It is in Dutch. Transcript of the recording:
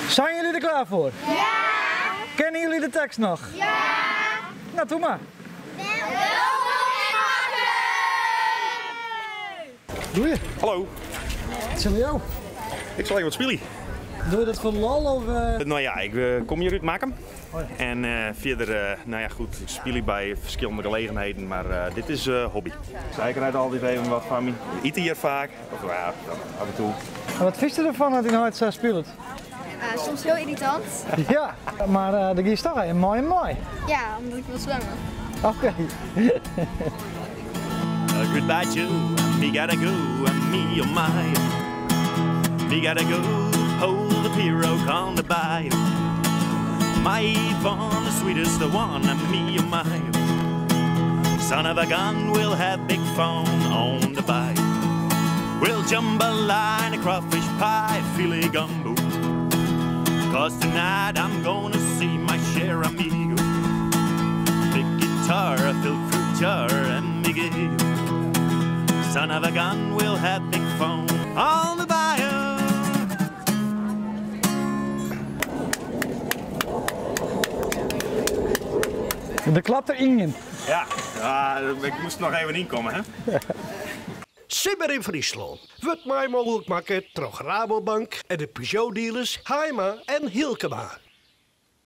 Zijn jullie er klaar voor? Ja! Kennen jullie de tekst nog? Ja! Nou, doe maar. Doe je? Hallo, Wat zijn we jou? ik zal even wat spelen. Doe je dat voor lol of? Nou ja, ik kom hier uit Makkum. Oh ja. En verder, nou ja goed, ik speel bij verschillende gelegenheden, maar dit is hobby. Zij krijgt altijd even wat van me. Eten hier vaak, of ja, af en toe. En wat vind je ervan dat hij nooit speelt? Soms heel irritant. Ja, maar de gies toch een mooi en mooi. Ja, omdat ik wil zwemmen. Oké. Goodbye Joe, me gotta go, me oh my. Me gotta go, hold the pirogue on the bayou. My Yvonne, the sweetest the one, me oh my. Son of a gun, we'll have big fun on the bayou. We'll jambalaya, a crawfish pie, filet gumbo. 'Cause tonight I'm gonna see my share amigo. Big guitar, a filled fruit jar, and Miguel. Son of a gun, we'll have big fun on the bayou. De klap erin. Ja, ik moest nog even inkomen, hè? Simmer in Friesland. Wat mij mogelijk maken door Rabobank en de Peugeot dealers Haima en Hilkema.